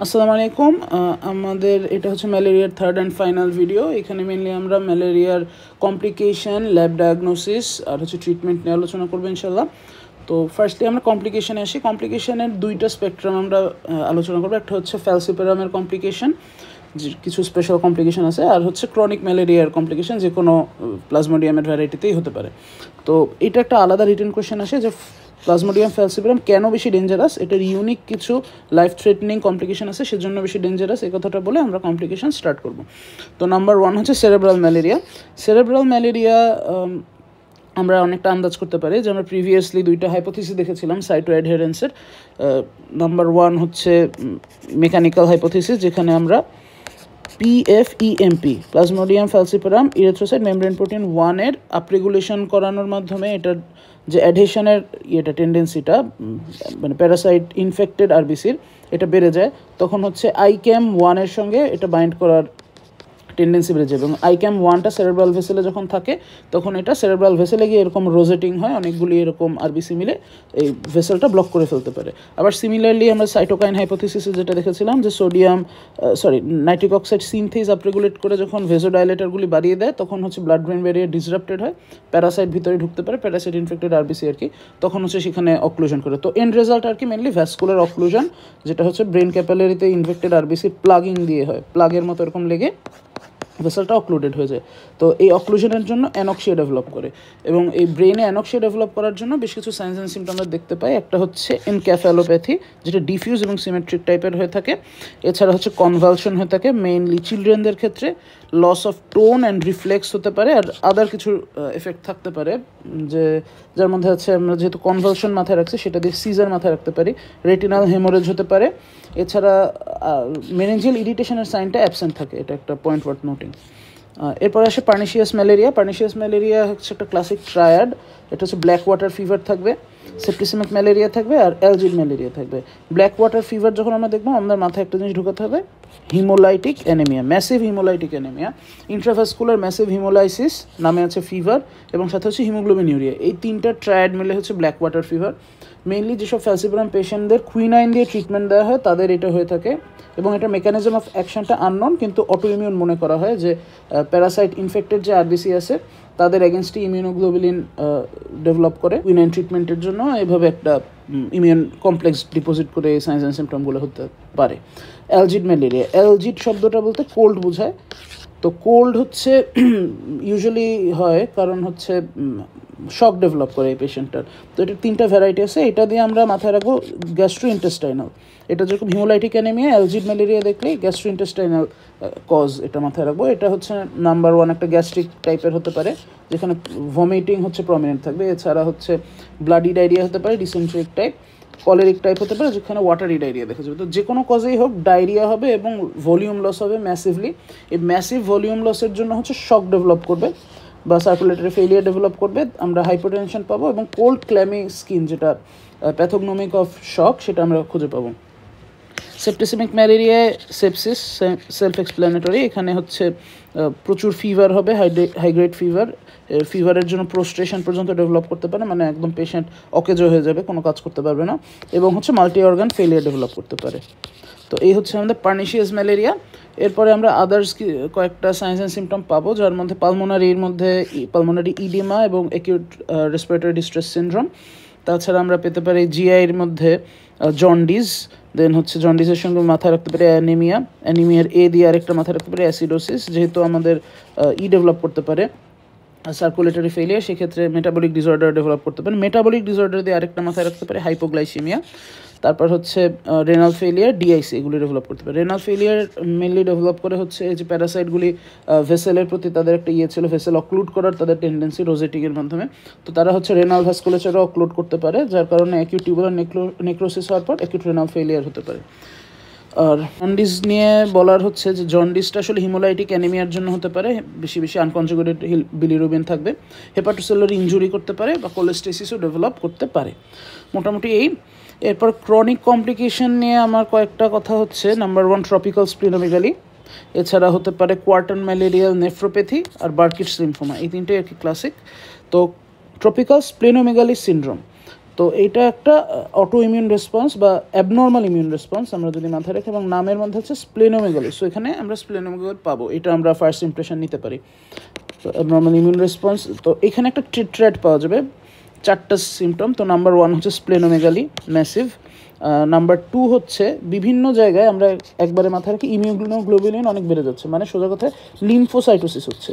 আসসালামু আলাইকুম। আমাদের এটা হচ্ছে ম্যালেরিয়ার থার্ড অ্যান্ড ফাইনাল ভিডিও। এখানে মেনলি আমরা ম্যালেরিয়ার কমপ্লিকেশন, ল্যাব ডায়াগনোসিস আর হচ্ছে ট্রিটমেন্ট নিয়ে আলোচনা করবো ইনশাল্লাহ। তো ফার্স্টলি আমরা কমপ্লিকেশানে আসি। কমপ্লিকেশনের দুইটা স্পেকট্রাম আমরা আলোচনা করবো। একটা হচ্ছে ফ্যালসিপারামের কমপ্লিকেশন, যে কিছু স্পেশাল কমপ্লিকেশন আছে, আর হচ্ছে ক্রনিক ম্যালেরিয়ার কমপ্লিকেশন, যে কোনো প্লাজমোডিয়ামের ভ্যারাইটিতেই হতে পারে। তো এটা একটা আলাদা রিটেন কোয়েশ্চেন আসে যে প্লাজমোডিয়াম ফ্যালসিপারাম কেন বেশি ডেঞ্জারাস, এটার ইউনিক কিছু লাইফ থ্রেটনিং কমপ্লিকেশন আছে, সেজন্য বেশি ডেঞ্জারাস, এই কথাটা বলে আমরা কমপ্লিকেশন স্টার্ট করব। তো নাম্বার 1 হচ্ছে সেরেব্রাল ম্যালেরিয়া। সেরেব্রাল ম্যালেরিয়া আমরা অনেকটা আন্দাজ করতে পারি, যে আমরা প্রিভিয়াসলি দুইটা হাইপোথিসিস দেখেছিলাম সাইটো অ্যাডহেরেন্সের। নাম্বার 1 হচ্ছে মেকানিক্যাল হাইপোথিসিস, যেখানে আমরা PFEMP প্লাজমোডিয়াম ফ্যালসিপারাম ইরিথ্রোসাইট মেমব্রেন প্রোটিন 1 এর আপরেগুলেশন করানোর মাধ্যমে এটার যে অ্যাডহেশনের টেন্ডেন্সিটা, মানে প্যারাসাইট ইনফেক্টেড আরবিসির, এটা বেড়ে যায়। তখন হচ্ছে ICAM1 এর সঙ্গে এটা বাইন্ড করার টেন্ডেন্সি বেড়ে যাবে, এবং ICAM1টা সেরেব্রাল ভেসেলে যখন থাকে তখন এটা সেরেব্রাল ভেসেলে গিয়ে এরকম রোজেটিং হয়, অনেকগুলি এরকম আরবিসি মিলে এই ভেসেলটা ব্লক করে ফেলতে পারে। আবার সিমিলারলি আমরা সাইটোকাইন হাইপোথিসিসে যেটা দেখেছিলাম, যে নাইট্রিক অক্সাইড সিনথেস আপরেগুলেট করে যখন ভেজোডাইলেটারগুলি বাড়িয়ে দেয়, তখন হচ্ছে ব্লাড ব্রেন ব্যারিয়ার ডিসরাপ্টেড হয়, প্যারাসাইট ভিতরে ঢুকতে পারে, প্যারাসাইট ইনফেক্টেড আরবিসি আর কি, তখন হচ্ছে সেখানে অক্লুশন করে। তো এন্ড রেজাল্ট আর কি মেনলি ভ্যাসকুলার অক্লুশন, যেটা হচ্ছে ব্রেন ক্যাপিলারিতে ইনফেক্টেড আরবিসি প্লাগিং দিয়ে হয়, প্লাগের মতো এরকম লেগে ভেসেলটা অক্লুডেড হয়ে যায়। তো এই অক্লুশনের জন্য অ্যানক্সিয়া ডেভেলপ করে, এবং এই ব্রেনে অ্যানক্সিয়া ডেভেলপ করার জন্য বেশ কিছু সাইন্স অ্যান্ড সিমটম আমরা দেখতে পাই। একটা হচ্ছে এনক্যাফালোপ্যাথি, যেটা ডিফিউজ এবং সিমেট্রিক টাইপের হয়ে থাকে। এছাড়া হচ্ছে কনভালশন হয়ে থাকে মেইনলি চিলড্রেনদের ক্ষেত্রে, loss of tone and reflex হতে পারে, আর আদার কিছু এফেক্ট থাকতে পারে, যে যার মধ্যে আছে আমরা যেহেতু কনভালশন মাথায় রাখছি, সেটা দিয়ে সিজার মাথায় রাখতে পারি, রেটিনাল হেমোরেজ হতে পারে। এছাড়া মেনেঞ্জিয়াল ইরিটেশনের সাইনটা অ্যাবসেন্ট থাকে, এটা একটা পয়েন্ট ওয়ার্থ নোটিং। এরপর আসে পার্নিশিয়াস ম্যালেরিয়া। পার্নিশিয়াস ম্যালেরিয়া হচ্ছে একটা ক্লাসিক ট্রায়াড। এটা হচ্ছে ব্ল্যাক ওয়াটার ফিভার থাকবে, সেপ্টিসেমিক ম্যালেরিয়া থাকবে, আর অ্যালজিড ম্যালেরিয়া থাকবে। ব্ল্যাক ওয়াটার ফিভার যখন আমরা দেখবো, আমাদের মাথায় একটা জিনিস ঢুকাতে হবে, haemolytic anaemia, massive haemolytic anaemia, intravascular massive haemolysis নামে আছে ফিভার, এবং সাথে হচ্ছে হিমোগ্লোবিন ইউরিয়া। এই তিনটা ট্রায়াড মিলে হচ্ছে ব্ল্যাক ওয়াটার ফিভার। মেইনলি যেসব ফ্যালসিপারাম পেশেন্টদের কুইনাইন দিয়ে ট্রিটমেন্ট দেওয়া হয়, তাদের এটা হয়ে থাকে, এবং এটা মেকানিজম অফ অ্যাকশনটা আননোন, কিন্তু অটো ইমিউন মনে করা হয়, যে প্যারাসাইট ইনফেক্টেড যে আরবিসি আছে তাদের এগেনস্টে ইমিউনোগ্লোবুলিন ডেভেলপ করে কুইনাইন ট্রিটমেন্টের জন্য, এভাবে একটা ইমিউন কমপ্লেক্স ডিপোজিট করে এই সাইন্স অ্যান্ড সিমটমগুলো হতে পারে। অ্যালজিড ম্যালেরিয়া, অ্যালজিড শব্দটা বলতে কোল্ড বোঝায়। তো কোল্ড হচ্ছে ইউজুয়ালি হয় কারণ হচ্ছে শক ডেভেলপ করে এই পেশেন্টটার। তো এটার তিনটা ভ্যারাইটি আছে, এটা দিয়ে আমরা মাথায় রাখবো গ্যাস্ট্রো ইন্টেস্টাইনাল। এটা যেরকম হিমোলাইটিক অ্যানেমিয়া, অ্যালজিড ম্যালেরিয়া দেখলেই গ্যাস্ট্রো ইন্টেস্টাইনাল কজ, এটা মাথায় রাখবো। এটা হচ্ছে নাম্বার 1 একটা গ্যাস্ট্রিক টাইপের হতে পারে, যেখানে ভমিটিং হচ্ছে প্রমিনেন্ট থাকবে। এছাড়া হচ্ছে ব্লাডি ডায়রিয়া হতে পারে, ডিসেন্ট্রিক টাইপ, কলেরিক টাইপ হতে পারে, যেখানে ওয়াটারি ডায়রিয়া দেখা যাবে। তো যে কোনো কজেই হোক ডায়রিয়া হবে, এবং ভলিউম লস হবে ম্যাসিভলি। এই ম্যাসিভ ভলিউম লসের জন্য হচ্ছে শক ডেভেলপ করবে বা সার্কুলেটরি ফেলিয়ার ডেভেলপ করবে, আমরা হাইপোটেনশন পাবো, এবং কোল্ড ক্ল্যামি স্কিন, যেটা প্যাথোগনোমিক অফ শক, সেটা আমরা খুঁজে পাবো। সেপ্টিসেমিক ম্যালেরিয়ায় সেপসিস সেলফ এক্সপ্লেনেটরি, এখানে হচ্ছে প্রচুর ফিভার হবে, হাইগ্রেড ফিভার। ফিভারের জন্য প্রোস্ট্রেশন পর্যন্ত ডেভেলপ করতে পারে, মানে একদম পেশেন্ট অকেজো হয়ে যাবে, কোনো কাজ করতে পারবে না, এবং হচ্ছে মাল্টি অর্গান ফেলিয়ার ডেভেলপ করতে পারে। তো এই হচ্ছে আমাদের পার্নিশিয়াস ম্যালেরিয়া। এরপরে আমরা আদার্স কয়েকটা সাইন্স অ্যান্ড সিমটম পাবো, যার মধ্যে পালমোনারি ইডিমা এবং অ্যাকিউট রেসপিরেটরি ডিস্ট্রেস সিনড্রোম। তাছাড়া আমরা পেতে পারি জিআইয়ের মধ্যে জন্ডিস, দেন হচ্ছে জন্ডিসের সঙ্গে মাথায় রাখতে পারি অ্যানিমিয়ার এ দিয়ে আরেকটা মাথায় রাখতে পারি অ্যাসিডোসিস, যেহেতু আমাদের ডেভেলপ করতে পারে সার্কুলেটরি ফেলিয়ার, সেক্ষেত্রে মেটাবলিক ডিসঅর্ডার ডেভেলপ করতে পারে। মেটাবলিক ডিসঅর্ডার দিয়ে আরেকটা মাথায় রাখতে পারে হাইপোগ্লাইসিমিয়া। তারপর হচ্ছে রেনাল ফেলিয়ার, ডিআইসি, এগুলি ডেভেলপ করতে পারে। রেনাল ফেলিয়ার মেনলি ডেভেলপ করে হচ্ছে এই যে প্যারাসাইটগুলি ভেসেলের প্রতি তাদের একটা ছিল, ভেসেল অক্লুড করার তাদের টেন্ডেন্সি রোজেটিকের মাধ্যমে। তো তারা হচ্ছে রেনাল ভ্যাসকুলেচারও অক্লুড করতে পারে, যার কারণে অ্যাকিউট টিউবুলার নেক্রোসিস হওয়ার পর অ্যাকিউট রেনাল ফেলিয়ার হতে পারে। আর জন্ডিস নিয়ে বলার হচ্ছে যে জন্ডিসটা আসলে হিমোলাইটিক অ্যানিমিয়ার জন্য হতে পারে, বেশি বেশি আনকনজুগেটেড বিলিরুবিন থাকবে, হেপাটোসেলুলার ইনজুরি করতে পারে, বা কোলেস্টেসিসও ডেভেলপ করতে পারে। মোটামুটি এই। এরপর ক্রনিক কমপ্লিকেশন নিয়ে আমার কয়েকটা কথা হচ্ছে, নাম্বার 1 ট্রপিক্যাল স্প্লিনোমেগালি, এছাড়া হতে পারে কোয়ার্টান ম্যালেরিয়াল নেফ্রোপ্যাথি, আর বার্কিটস লিম্ফোমা, এই তিনটে আর কি ক্লাসিক। তো ট্রপিক্যাল স্প্লিনোমেগালি সিনড্রোম, তো এইটা একটা অটো ইমিউন রেসপন্স বা অ্যাবনর্মাল ইমিউন রেসপন্স আমরা যদি মাথায় রাখি, এবং নামের মধ্যে হচ্ছে স্প্লেনোমেগালি। সো এখানে আমরা স্প্লেনোমেগালি পাবো, এটা আমরা ফার্স্ট ইমপ্রেশন নিতে পারি। তো অ্যাবনর্মাল ইমিউন রেসপন্স, তো এখানে একটা ট্রিট পাওয়া যাবে, 4টা সিমটম। তো নাম্বার 1 হচ্ছে স্প্লেনোমেগালি ম্যাসিভ। নাম্বার 2 হচ্ছে বিভিন্ন জায়গায় আমরা একবারে মাথায় রাখি ইমিউনোগ্লোবুলিন অনেক বেড়ে যাচ্ছে, মানে সোজা কথায় লিম্ফোসাইটোসিস হচ্ছে।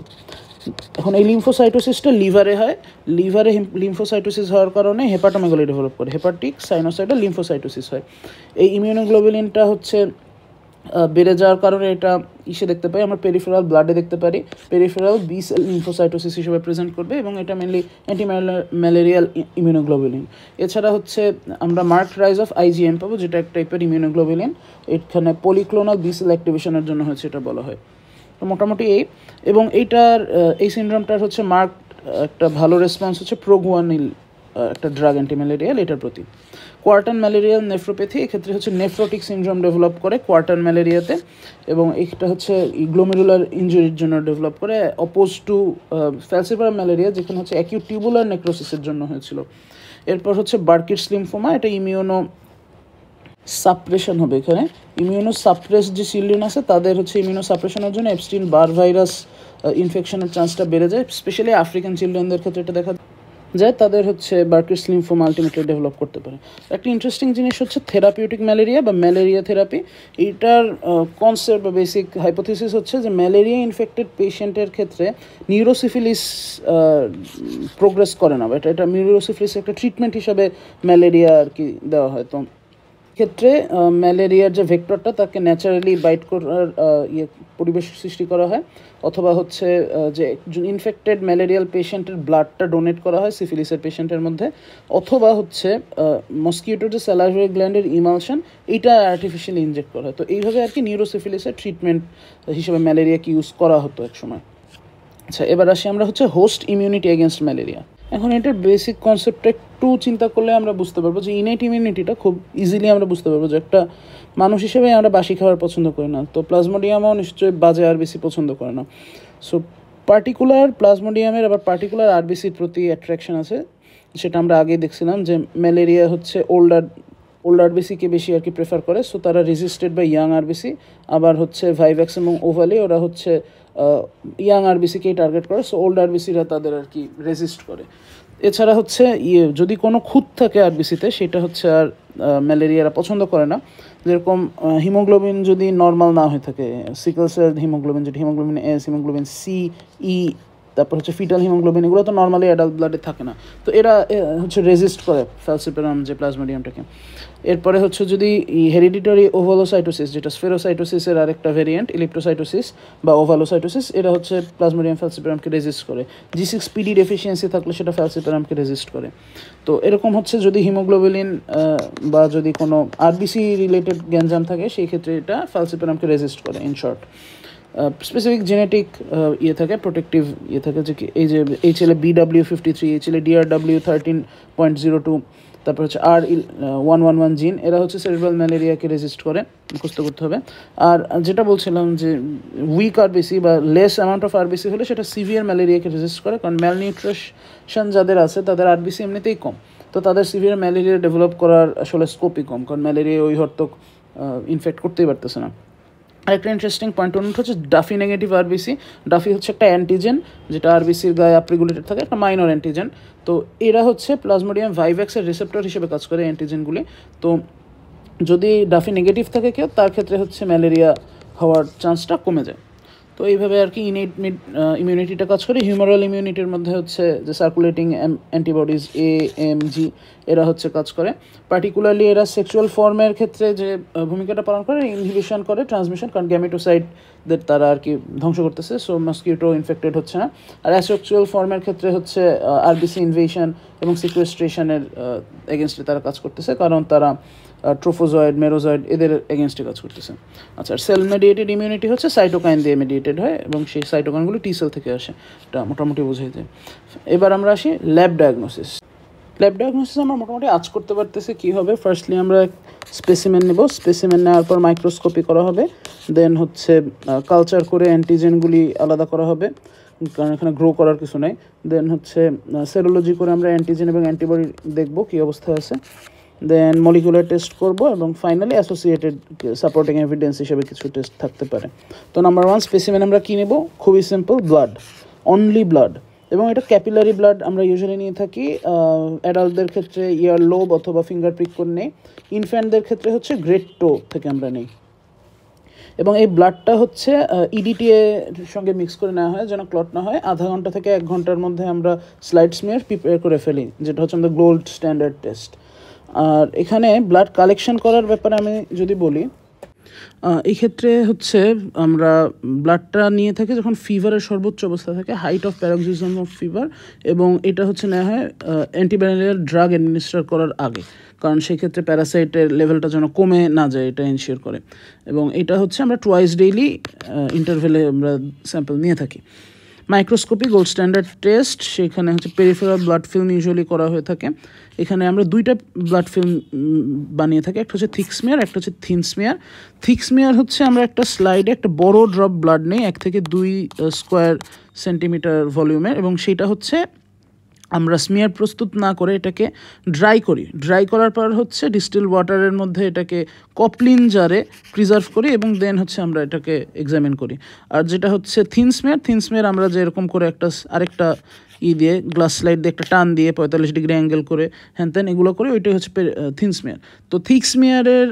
এখন এই লিম্ফোসাইটোসিসটা লিভারে হয়, লিভারে লিম্ফোসাইটোসিস হওয়ার কারণে হেপাটোমেগালি ডেভেলপ করে, হেপাটিক সাইনোসাইটাল লিম্ফোসাইটোসিস হয়। এই ইমিউনোগ্লোবুলিনটা হচ্ছে বেড়ে যাওয়ার কারণে এটা ইসে দেখতে পাই, আমরা পেরিফেরাল ব্লাডে দেখতে পারি, পেরিফেরাল বি সেল লিম্ফোসাইটোসিস হিসেবে প্রেজেন্ট করবে, এবং এটা মেনলি অ্যান্টি ম্যালেরিয়াল ইমিউনোগ্লোবুলিন। এছাড়া হচ্ছে আমরা মার্কড রাইজ অফ আইজিএম পাবো, যেটা এক টাইপের ইমিউনোগ্লোবুলিন, এখানে পলিক্লোনাল বি সেল অ্যাক্টিভেশনের জন্য হচ্ছে এটা বলা হয়। তো মোটামুটি এবং এইটার এই সিনড্রোমটার হচ্ছে মার্কড একটা ভালো রেসপন্স হচ্ছে প্রোগুয়ানিল, একটা ড্রাগ অ্যান্টি ম্যালেরিয়াল, এটার প্রতি। কোয়ার্টান ম্যালেরিয়াল নেফ্রোপ্যাথি, এক্ষেত্রে হচ্ছে নেফ্রোটিক সিনড্রোম ডেভেলপ করে কোয়ার্টান ম্যালেরিয়াতে, এবং এটা হচ্ছে গ্লোমেরুলার ইনজুরির জন্য ডেভেলপ করে, অপোজ টু ফ্যালসিপারাম ম্যালেরিয়া, যেখানে হচ্ছে অ্যাকিউট টিউবুলার নেক্রোসিসের জন্য হয়েছিল। এরপর হচ্ছে বার্কিটস লিম্ফোমা, এটা ইমিউনো সাপ্রেশন হবে। এখানে ইমিউনো সাপ্রেস যে চিলড্রেন আছে তাদের হচ্ছে ইমিউনো সাপ্রেশনের জন্য এপস্টিন বার ভাইরাস ইনফেকশনের চান্সটা বেড়ে যায়, স্পেশালি আফ্রিকান চিলড্রেনদের ক্ষেত্রে এটা দেখা যায়, তাদের হচ্ছে বার্কিটস লিম্ফোমা আলটিমেটলি ডেভেলপ করতে পারে। একটা ইন্টারেস্টিং জিনিস হচ্ছে থেরাপিউটিক ম্যালেরিয়া বা ম্যালেরিয়া থেরাপি। এইটার কনসেপ্ট বা বেসিক হাইপোথিসিস হচ্ছে যে ম্যালেরিয়া ইনফেক্টেড পেশেন্টের ক্ষেত্রে নিউরোসিফিলিস প্রোগ্রেস করে না, এটা নিউরোসিফিলিস একটা ট্রিটমেন্ট হিসাবে ম্যালেরিয়া আর কি দেওয়া হয়। তো ক্ষেত্রে ম্যালেরিয়ার যে ভেক্টরটা তাকে ন্যাচারালি বাইট করার পরিবেশ সৃষ্টি করা হয়, অথবা হচ্ছে যে একজন ইনফেক্টেড ম্যালেরিয়াল পেশেন্টের ব্লাডটা ডোনেট করা হয় সিফিলিসের পেশেন্টের মধ্যে, অথবা হচ্ছে মস্কিটোর যে স্যালাইভারি গ্ল্যান্ডের ইমালশন এইটা আর্টিফিশিয়ালি ইনজেক্ট করা হয়। তো এইভাবে আর কি নিউরোসিফিলিসের ট্রিটমেন্ট হিসেবে ম্যালেরিয়াকে ইউজ করা হতো এক সময়। আচ্ছা, এবার আসি আমরা হচ্ছে হোস্ট ইমিউনিটি এগেনস্ট ম্যালেরিয়া। এখন এটার বেসিক কনসেপ্টটা একটু চিন্তা করলে আমরা বুঝতে পারবো যে ইনেট ইমিউনিটিটা খুব ইজিলি আমরা বুঝতে পারবো যে একটা মানুষ হিসেবে আমরা বাসি খাবার পছন্দ করি না, তো প্লাজমোডিয়ামও নিশ্চয়ই বাজে আরবিসি পছন্দ করে না। সো পার্টিকুলার প্লাজমোডিয়ামের আবার পার্টিকুলার আরবিসির প্রতি অ্যাট্রাকশন আছে, সেটা আমরা আগেই দেখছিলাম যে ম্যালেরিয়া হচ্ছে ওল্ড আরবিসিকে বেশি আর কি প্রেফার করে, সো তারা রেজিস্টেড বাই ইয়াং আরবিসি। আবার হচ্ছে ভাইভ্যাক্স এবং ওভালি ওরা হচ্ছে ইয়াং আরবিসিকেই টার্গেট করে, সো ওল্ড আরবিসিরা তাদের আর কি রেজিস্ট করে। এছাড়া হচ্ছে যদি কোনো খুঁত থাকে আরবিসিতে সেটা হচ্ছে আর ম্যালেরিয়ারা পছন্দ করে না। যেরকম হিমোগ্লোবিন যদি নর্মাল না হয়ে থাকে, সিকল সেল হিমোগ্লোবিন, যেটা হিমোগ্লোবিন এস, হিমোগ্লোবিন সি, ই, তারপর হচ্ছে ফিটাল হিমোগ্লোবিন, এগুলো তো নর্মালি অ্যাডাল্ট ব্লাডে থাকে না, তো এরা হচ্ছে রেজিস্ট করে ফ্যালসিপারাম যে প্লাজমোডিয়ামটাকে। এরপরে হচ্ছে যদি হেরিডিটারি ওভালোসাইটোসিস, যেটা স্ফেরোসাইটোসিসের আরেকটা ভেরিয়েন্ট, ইলেকট্রোসাইটোসিস বা ওভালোসাইটোসিস, এরা হচ্ছে প্লাজমোডিয়াম ফ্যালসিপারামকে রেজিস্ট করে। G6PD ডেফিসিয়েন্সি থাকলে সেটা ফ্যালসিপারামকে রেজিস্ট করে। তো এরকম হচ্ছে যদি হিমোগ্লোবিন বা যদি কোনো আরবিসি রিলেটেড গ্যাঞ্জাম থাকে সেই ক্ষেত্রে এটা ফ্যালসিপারামকে রেজিস্ট করে। ইন শর্ট স্পেসিফিক জেনেটিক থাকে, প্রোটেক্টিভ থাকে, যে এই যে এই ছেলে BW53, এই ছেলে DRW13.02, তারপর হচ্ছে R111 জিন, এরা হচ্ছে সেরিব্রাল ম্যালেরিয়াকে রেজিস্ট করে, মুখস্থ করতে হবে। আর যেটা বলছিলাম যে উইক আরবিসি বা লেস অ্যামাউন্ট অফ আরবিসি হলে সেটা সিভিয়ার ম্যালেরিয়াকে রেজিস্ট করে, কারণ ম্যালনিউট্রিশন যাদের আছে তাদের আরবিসি এমনিতেই কম, তো তাদের সিভিয়ার ম্যালেরিয়া ডেভেলপ করার আসলে স্কোপই কম, কারণ ম্যালেরিয়া ওই হরতক ইনফেক্ট করতেই পারতেছে না। আরেকটা ইন্টারেস্টিং পয়েন্ট হচ্ছে ডাফি নেগেটিভ আরবিসি। ডাফি হচ্ছে একটা অ্যান্টিজেন যেটা আরবিসির গায়ে আপরেগুলেটেড থাকে, একটা মাইনর অ্যান্টিজেন। তো এরা হচ্ছে প্লাজমোডিয়াম ভাইভ্যাক্সের রিসেপ্টর হিসেবে কাজ করে অ্যান্টিজেনগুলি। তো যদি ডাফি নেগেটিভ থাকে কেউ, তার ক্ষেত্রে হচ্ছে ম্যালেরিয়া হওয়ার চান্সটা কমে যায়। তো এইভাবে আর কি ইনেট ইমিউনিটিটা কাজ করে। হিউমারাল ইমিউনিটির মধ্যে হচ্ছে যে সার্কুলেটিং অ্যান্টিবডিজ AMG, এরা হচ্ছে কাজ করে। পার্টিকুলারলি এরা সেক্সুয়াল ফর্মের ক্ষেত্রে যে ভূমিকাটা পালন করে, ইনহিবিশন করে ট্রান্সমিশন, কারণ গ্যামেটোসাইটদের তারা আর কি ধ্বংস করতেছে, সো মস্কিটো ইনফেক্টেড হচ্ছে না। আর অ্যাসেক্সুয়াল ফর্মের ক্ষেত্রে হচ্ছে আরবিসি ইনভেশন এবং সিকুয়েস্ট্রেশনের এগেনস্টে তারা কাজ করতেছে, কারণ তারা ট্রোফোজয়েড, মেরোজয়েড এদের এগেনস্টে কাজ করতেছে। আচ্ছা, সেল মেডিয়েটেড ইমিউনিটি হচ্ছে সাইটোকাইন দিয়ে মেডিয়েটেড হয়, এবং সেই সাইটোকাইনগুলো টি সেল থেকে আসে, এটা মোটামুটি বোঝাই যায়। এবার আমরা আসি ল্যাব ডায়াগনোসিস। ল্যাব ডায়াগনোসিস আমরা মোটামুটি আজ করতে পারতেছি কী হবে। ফার্স্টলি আমরা স্পেসিমেন নেব, স্পেসিমেন নেওয়ার পর মাইক্রোস্কোপি করা হবে, দেন হচ্ছে কালচার করে অ্যান্টিজেনগুলি আলাদা করা হবে, কারণ এখানে গ্রো করার কিছু নেই। দেন হচ্ছে সেরোলজি করে আমরা অ্যান্টিজেন এবং অ্যান্টিবডি দেখব কী অবস্থায় আছে। দেন মলিকুলার টেস্ট করব এবং ফাইনালি অ্যাসোসিয়েটেড সাপোর্টিং এভিডেন্স হিসেবে কিছু টেস্ট থাকতে পারে। তো নাম্বার 1 স্পেসিমেন আমরা কী নেব? খুবই সিম্পল, ব্লাড, অনলি ব্লাড। এবং এটা ক্যাপিলারি ব্লাড আমরা ইউজুয়ালি নিয়ে থাকি। অ্যাডাল্টদের ক্ষেত্রে ইয়ার লোব অথবা ফিঙ্গার প্রিক করে নেই। ইনফ্যান্টদের ক্ষেত্রে হচ্ছে গ্রেট টো থেকে আমরা নেই। এবং এই ব্লাডটা হচ্ছে ইডিটিএ সঙ্গে মিক্স করে নেওয়া হয় যেন ক্লট না হয়। আধা ঘন্টা থেকে 1 ঘন্টার মধ্যে আমরা স্লাইড স্মিয়ার প্রিপেয়ার করে ফেলি, যেটা হচ্ছে আমাদের গোল্ড স্ট্যান্ডার্ড টেস্ট। আর এখানে ব্লাড কালেকশন করার ব্যাপারে আমি যদি বলি, এই ক্ষেত্রে হচ্ছে আমরা ব্লাডটা নিয়ে থাকি যখন ফিভারের সর্বোচ্চ অবস্থা থাকে, হাইট অফ প্যারক্সিজম অফ ফিভার, এবং এটা হচ্ছে নেওয়া হয় অ্যান্টিব্যাকটেরিয়াল ড্রাগ অ্যাডমিনিস্টার করার আগে, কারণ সেই ক্ষেত্রে প্যারাসাইটের লেভেলটা যেন কমে না যায় এটা এনশিওর করে। এবং এটা হচ্ছে আমরা টুয়াইস ডেইলি ইন্টারভেলে আমরা স্যাম্পল নিয়ে থাকি। মাইক্রোস্কোপি গোল্ড স্ট্যান্ডার্ড টেস্ট, সেখানে হচ্ছে পেরিফেরাল ব্লাড ফিল্ম ইউজুয়ালি করা হয়ে থাকে। এখানে আমরা 2টা ব্লাড ফিল্ম বানিয়ে থাকি, একটা হচ্ছে থিক স্মিয়ার, একটা হচ্ছে থিন স্মিয়ার। থিক স্মিয়ার হচ্ছে আমরা একটা স্লাইডে একটা বড় ড্রপ ব্লাড নেই 1 থেকে 2 স্কোয়ার সেন্টিমিটার ভলিউমের, এবং সেটা হচ্ছে আমরা স্মিয়ার প্রস্তুত না করে এটাকে ড্রাই করি। ড্রাই করার পর হচ্ছে ডিস্টিল ওয়াটারের মধ্যে এটাকে কপলিন জারে প্রিজার্ভ করি এবং দেন হচ্ছে আমরা এটাকে এক্সামিন করি। আর যেটা হচ্ছে থিন স্মিয়ার আমরা যেরকম করে আরেকটা দিয়ে গ্লাস স্লাইড দিয়ে একটা টান দিয়ে 45 ডিগ্রি অ্যাঙ্গেল করে হ্যান এগুলো করে, ওইটাই হচ্ছে থিন স্মিয়ার। তো থিক স্মিয়ারের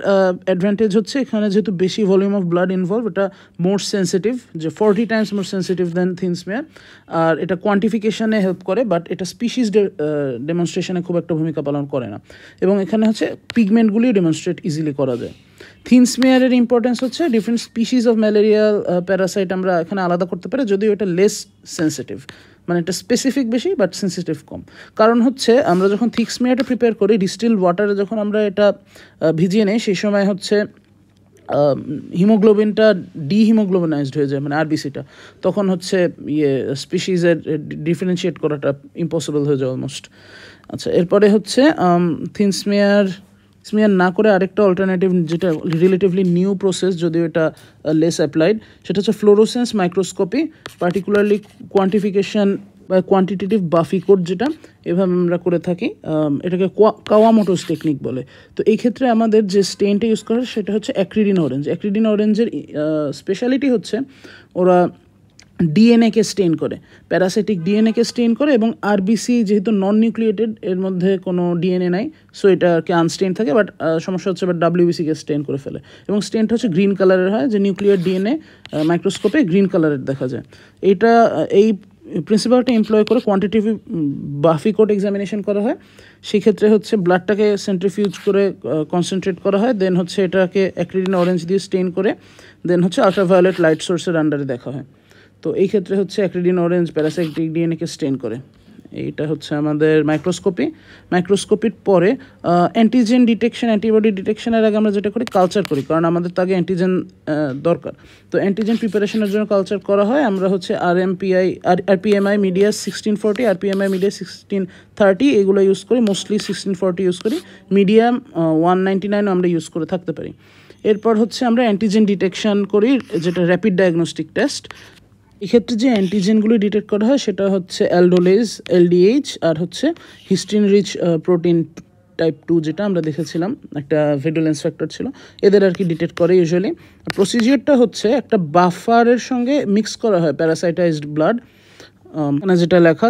অ্যাডভান্টেজ হচ্ছে এখানে যেহেতু বেশি ভলিউম অফ ব্লাড ইনভলভ, এটা মোর সেন্সিটিভ, যে 40 টাইমস মোর সেন্সিটিভ দেন থিন স্মিয়ার। আর এটা কোয়ান্টিফিকেশানে হেল্প করে, বাট এটা স্পিসিস ডেমনস্ট্রেশনে খুব একটা ভূমিকা পালন করে না। এবং এখানে হচ্ছে পিগমেন্টগুলি ডেমনস্ট্রেট ইজিলি করা যায়। থিন স্মিয়ারের ইম্পর্টেন্স হচ্ছে different species of malarial Parasite আমরা এখানে আলাদা করতে পারি, যদিও এটা লেস সেন্সিটিভ, মানে এটা স্পেসিফিক বেশি বাট সেন্সিটিভ কম। কারণ হচ্ছে আমরা যখন থিক স্মিয়ারটা প্রিপেয়ার করি, ডিস্টিল ওয়াটারে যখন আমরা এটা ভিজিয়ে নেই, সেই সময় হচ্ছে হিমোগ্লোবিনটা ডিহিমোগ্লোবিনাইজড হয়ে যায়, মানে আরবিসিটা, তখন হচ্ছে স্পিসিসের ডিফারেন্সিয়েট করাটা ইম্পসিবল হয়ে যায় অলমোস্ট। আচ্ছা, এরপরে হচ্ছে থিন স্মিয়ার না করে আরেকটা অল্টারনেটিভ, যেটা রিলেটিভলি নিউ প্রসেস, যদিও এটা লেস অ্যাপ্লাইড, সেটা হচ্ছে ফ্লোরোসেন্স মাইক্রোস্কোপি, পার্টিকুলারলি কোয়ান্টিফিকেশন বা কোয়ান্টিটেটিভ বাফিকোড, যেটা এভাবে আমরা করে থাকি। এটাকে কাওয়ামোটোস টেকনিক বলে। তো এই ক্ষেত্রে আমাদের যে স্টেনটা ইউজ করা হয় সেটা হচ্ছে অ্যাক্রিডিন অরেঞ্জ। অ্যাক্রিডিন অরেঞ্জের স্পেশালিটি হচ্ছে ওরা ডিএনএকে স্টেন করে, প্যারাসাইটিক ডিএনএকে স্টেন করে, এবং আরবিসি যেহেতু নন নিউক্লিয়েটেড, এর মধ্যে কোনো ডিএনএ নাই, সো এটাকে আনস্টেন থাকে। বাট সমস্যা হচ্ছে বাট ডাব্লিউবিসিকে স্টেন করে ফেলে, এবং স্টেনটা হচ্ছে গ্রিন কালারের হয়, যে নিউক্লিয়ার ডিএনএ মাইক্রোস্কোপে গ্রিন কালারের দেখা যায়। এই প্রিন্সিপালটা এমপ্লয় করে কোয়ান্টিটিভ বাফিকোড এক্সামিনেশন করা হয়। সেই ক্ষেত্রে হচ্ছে ব্লাডটাকে সেন্ট্রিফিউজ করে কনসেন্ট্রেট করা হয়, দেন হচ্ছে এটাকে অ্যাক্রিডিন অরেঞ্জ দিয়ে স্টেন করে, দেন হচ্ছে আল্ট্রাভায়োলেট লাইট সোর্সের আন্ডারে দেখা হয়। তো এই ক্ষেত্রে হচ্ছে অ্যাক্রিডিন অরেঞ্জ প্যারাসাইটিক ডিএনএকে স্টেন করে। এইটা হচ্ছে আমাদের মাইক্রোস্কোপির পরে অ্যান্টিজেন ডিটেকশন, অ্যান্টিবডি ডিটেকশনের আগে আমরা যেটা করি, কালচার করি, কারণ আমাদের তো আগে অ্যান্টিজেন দরকার। তো অ্যান্টিজেন প্রিপারেশনের জন্য কালচার করা হয়। আমরা হচ্ছে আরপিএমআই মিডিয়া 1640, আরপিএমআই মিডিয়া 1630 এগুলো ইউজ করি, মোস্টলি 1640 ইউজ করি, মিডিয়াম 199 আমরা ইউজ করে থাকতে পারি। এরপর হচ্ছে আমরা অ্যান্টিজেন ডিটেকশন করি, যেটা র্যাপিড ডায়াগনস্টিক টেস্ট। এক্ষেত্রে যে অ্যান্টিজেনগুলি ডিটেক্ট করা হয় সেটা হচ্ছে অ্যালডোলেজ, এলডিএইচ, আর হচ্ছে হিস্টিন রিচ প্রোটিন টাইপ 2, যেটা আমরা দেখেছিলাম একটা ভিডুলেন্স ফ্যাক্টর ছিল, এদের আর কি ডিটেক্ট করে ইউজুয়ালি। প্রসিজিওরটা হচ্ছে একটা বাফারের সঙ্গে মিক্স করা হয় প্যারাসাইটাইজড ব্লাড, মানে যেটা লেখা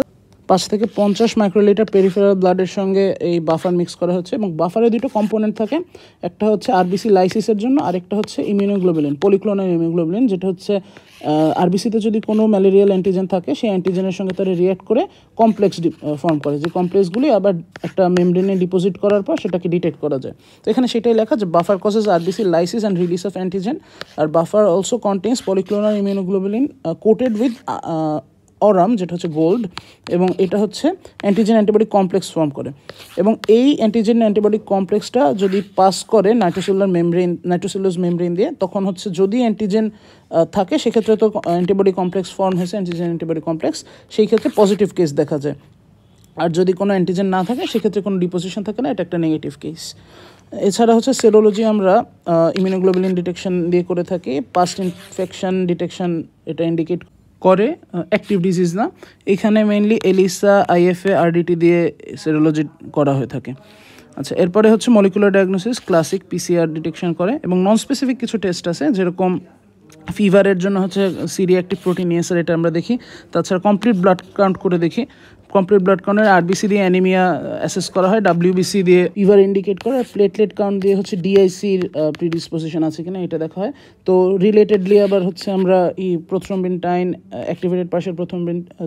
5 থেকে 50 মাইক্রোলিটার পেরিফেরাল ব্লাডের সঙ্গে এই বাফার মিক্স করা হচ্ছে। এবং বাফারে 2টো কম্পোনেন্ট থাকে, একটা হচ্ছে আরবিসি লাইসিসের জন্য, আরেকটা হচ্ছে ইমিউনোগ্লোবুলিন, পলিক্লোনাল ইমিউনোগ্লোবুলিন, যেটা হচ্ছে আরবিসিতে যদি কোনো ম্যালেরিয়াল অ্যান্টিজেন থাকে, সেই অ্যান্টিজেনের সঙ্গে তারা রিঅ্যাক্ট করে কমপ্লেক্স ফর্ম করে, যে কমপ্লেক্সগুলি আবার একটা মেমব্রেনে ডিপোজিট করার পর সেটাকে ডিটেক্ট করা যায়। তো এখানে সেটাই লেখা যে buffer causes RBC lysis and release of antigen, আর buffer also contains polyclonal immunoglobulin coated with aurum, যেটা হচ্ছে গোল্ড, এবং এটা হচ্ছে অ্যান্টিজেন অ্যান্টিবডি কমপ্লেক্স ফর্ম করে। এবং এই অ্যান্টিজেন অ্যান্টিবডি কমপ্লেক্সটা যদি পাস করে নাইট্রোসেলুলোজ মেমব্রেন দিয়ে, তখন হচ্ছে যদি অ্যান্টিজেন থাকে সেক্ষেত্রে তো অ্যান্টিবডি কমপ্লেক্স ফর্ম হয়েছে, অ্যান্টিজেন অ্যান্টিবডি কমপ্লেক্স, সেই ক্ষেত্রে পজিটিভ কেস দেখা যায়। আর যদি কোনো অ্যান্টিজেন না থাকে সেক্ষেত্রে কোনো ডিপোজিশন থাকে না, এটা একটা নেগেটিভ কেস। এছাড়া হচ্ছে সেরোলজি আমরা ইমিউনোগ্লোবুলিন ডিটেকশন দিয়ে করে থাকি, পাস্ট ইনফেকশন ডিটেকশন এটা ইন্ডিকেট করে, অ্যাক্টিভ ডিজিজ না। এখানে মেইনলি এলিসা, আইএফএ, আরডিটি দিয়ে সেরোলজি করা হয়ে থাকে। আচ্ছা, এরপরে হচ্ছে molecular diagnosis, classic PCR detection করে, এবং নন স্পেসিফিক কিছু টেস্ট আছে, যেরকম ফিভারের জন্য হচ্ছে সিরি অ্যাক্টিভ প্রোটিন ইএসআর, এটা আমরা দেখি। তাছাড়া কমপ্লিট ব্লাড কাউন্ট করে দেখি। কমপ্লিট ব্লাড কাউন্টের আরবিসি দিয়ে অ্যানিমিয়া অ্যাসেস করা হয়, ডাব্লিউবিসি দিয়ে ফিভার ইন্ডিকেট করে, প্লেটলেট কাউন্ট দিয়ে হচ্ছে ডিআইসির প্রিডিসপোজিশন আছে কিনা এটা দেখা হয়। তো রিলেটেডলি আবার হচ্ছে আমরা প্রোথ্রম্বিনটাইন, অ্যাক্টিভেটেড পার্শিয়াল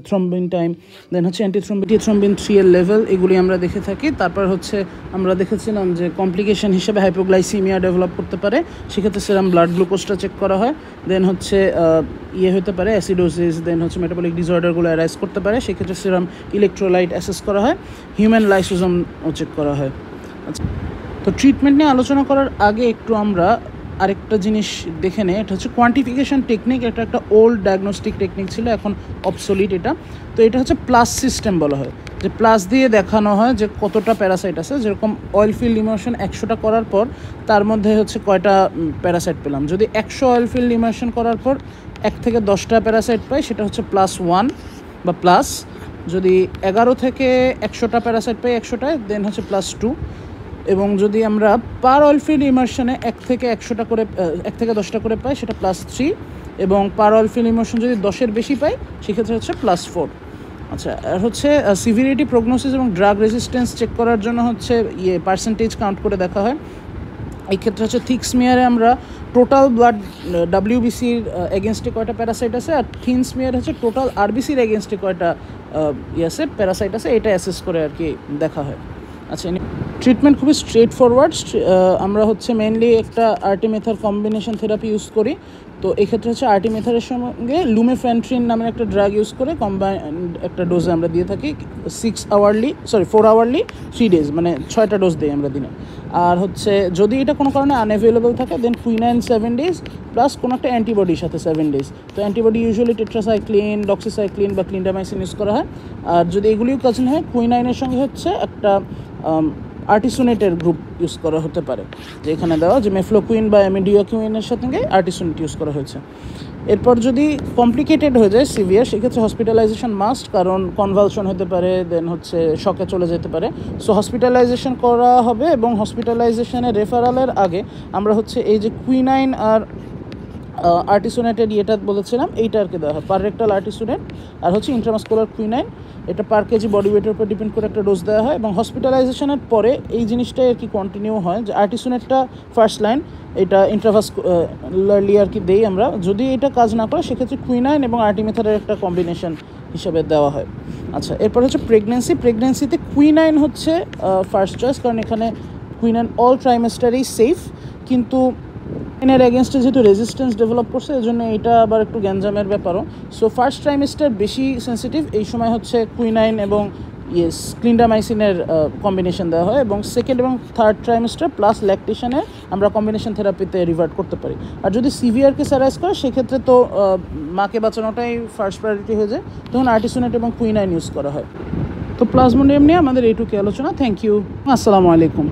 থ্রম্বিনটাইন, দেন হচ্ছে অ্যান্টিথ্রম্বিন 3 এর লেভেল, এগুলি আমরা দেখে থাকি। তারপর হচ্ছে আমরা দেখেছিলাম যে কমপ্লিকেশন হিসেবে হাইপোগ্লাইসিমিয়া ডেভেলপ করতে পারে, সেক্ষেত্রে সেরাম ব্লাড গ্লুকোজটা চেক করা হয়। দেন হচ্ছে হতে পারে অ্যাসিডোসিস, দেন হচ্ছে মেটাবলিক ডিসঅর্ডারগুলো অ্যারাইজ করতে পারে, সেক্ষেত্রে সেরাম ইলেকট্রোলাইট অ্যাসেস করা হয়, হিউম্যান লাইসোজোমও চেক করা হয়। আচ্ছা, তো ট্রিটমেন্ট নিয়ে আলোচনা করার আগে একটু আমরা আরেকটা জিনিস দেখে নেই, এটা হচ্ছে কোয়ান্টিফিকেশন টেকনিক। এটা একটা ওল্ড ডায়াগনস্টিক টেকনিক ছিল, এখন অবসোলিট এটা। তো এটা হচ্ছে প্লাস সিস্টেম বলা হয়, যে প্লাস দিয়ে দেখানো হয় যে কতটা প্যারাসাইট আছে। যেরকম অয়েল ফিল্ড ইমার্শন 100টা করার পর তার মধ্যে হচ্ছে কয়টা প্যারাসাইট পেলাম। যদি 100 অয়েল ফিল্ড ইমার্শন করার পর 1 থেকে 10টা প্যারাসাইট পাই, সেটা হচ্ছে +1 বা প্লাস। যদি 11 থেকে 100টা প্যারাসাইট পাই 100টায়, দেন হচ্ছে +2। এবং যদি আমরা পার অয়েল ফিল্ড ইমার্শনে 1 থেকে 10টা করে পাই, সেটা +3। এবং পার অয়েল ফিল্ড ইমার্শন যদি 10-এর বেশি পাই, সেক্ষেত্রে হচ্ছে +4। আচ্ছা, আর হচ্ছে সিভিরিটি, প্রগনোসিস এবং ড্রাগ রেজিস্ট্যান্স চেক করার জন্য হচ্ছে পার্সেন্টেজ কাউন্ট করে দেখা হয়। এই ক্ষেত্রে হচ্ছে থিক স্মিয়ারে আমরা টোটাল ব্লাড ডাব্লিউবিসির এগেনস্টে কয়টা প্যারাসাইট আছে, আর থিন স্মিয়ার হচ্ছে টোটাল আরবিসির এগেনস্টে কয়টা আছে প্যারাসাইট আছে, এটা অ্যাসেস করে আর কি দেখা হয়। আচ্ছা, ট্রিটমেন্ট খুবই স্ট্রেট ফরওয়ার্ড। আমরা হচ্ছে মেইনলি একটা আর্টিমেথার কম্বিনেশন থেরাপি ইউজ করি। তো এক্ষেত্রে হচ্ছে আর্টিমেথারের সঙ্গে লুমেফ্যান্ট্রিন নামের একটা ড্রাগ ইউজ করে কম্বাইন্ড একটা ডোজে আমরা দিয়ে থাকি। 4 আওয়ারলি 3 ডেজ, মানে 6টা ডোজ দিই আমরা দিনে। আর হচ্ছে যদি এটা কোনো কারণে আনঅ্যাভেলেবল থাকে, দেন কুইনাইন 7 ডেজ প্লাস কোনো একটা অ্যান্টিবডির সাথে 7 ডেজ। তো অ্যান্টিবডি ইউজুয়ালি টেট্রাসাইক্লিন, ডক্সিসাইক্লিন বা ক্লিন্ডামাইসিন ইউজ করা হয়। আর যদি এগুলিও কাজিন হয়, কুইনাইনের সঙ্গে হচ্ছে একটা আর্টিসোনেটের গ্রুপ ইউজ করা হতে পারে, যে এখানে দেওয়া যে মেফ্লোকুইন বা অ্যামিডিওকুইনের সাথে আর্টিসোনেট ইউজ করা হয়েছে। এরপর যদি কমপ্লিকেটেড হয়ে যায়, সিভিয়ার, সেক্ষেত্রে হসপিটালাইজেশন মাস্ট, কারণ কনভালশন হতে পারে, দেন হচ্ছে শকে চলে যেতে পারে। সো হসপিটালাইজেশন করা হবে, এবং হসপিটালাইজেশনের রেফারালের আগে আমরা হচ্ছে এই যে কুইনাইন আর আর্টিসোনেটের ইয়েটা বলেছিলাম, এইটা আর কি দেওয়া হয়, পার রেক্টাল আর্টিসোনেট আর হচ্ছে ইন্ট্রামাসকুলার কুইনাইন। এটা পার কেজি বডি ওয়েটের উপর ডিপেন্ড করে একটা ডোজ দেওয়া হয়। এবং হসপিটালাইজেশনের পরে এই জিনিসটাই আর কি কন্টিনিউ হয়, যে আর্টিসোনেটটা ফার্স্ট লাইন, এটা ইন্ট্রাভাসকুলারলি আর কি দেই আমরা। যদি এটা কাজ না করে, সেক্ষেত্রে কুইনাইন এবং আর্টিমেথারের একটা কম্বিনেশন হিসাবে দেওয়া হয়। আচ্ছা, এরপর হচ্ছে প্রেগনেন্সিতে কুইনাইন হচ্ছে ফার্স্ট চয়েস, কারণ এখানে কুইনাইন অল ট্রাইমেস্টারেই সেফ। কিন্তু এর এগেনস্টে যেহেতু রেজিস্ট্যান্স ডেভেলপ করছে, এই জন্য এটা আবার একটু গ্যাঞ্জামের ব্যাপারও। সো ফার্স্ট ট্রাইমেস্টার বেশি সেন্সিটিভ, এই সময় হচ্ছে কুইনাইন এবং ক্লিন্ডামাইসিনের কম্বিনেশন দেওয়া হয়। এবং সেকেন্ড এবং থার্ড ট্রাইমেস্টার প্লাস ল্যাকটেশনে আমরা কম্বিনেশন থেরাপিতে রিভার্ট করতে পারি। আর যদি সিভিয়ার কেস অ্যারাইজ করে, সেক্ষেত্রে তো মাকে বাঁচানোটাই ফার্স্ট প্রায়োরিটি হয়ে যায়, তখন আর্টিসোনেট এবং কুইনাইন ইউজ করা হয়। তো প্লাজমোডিয়াম নিয়ে আমাদের এইটুকু আলোচনা। থ্যাংক ইউ, আসসালামু আলাইকুম।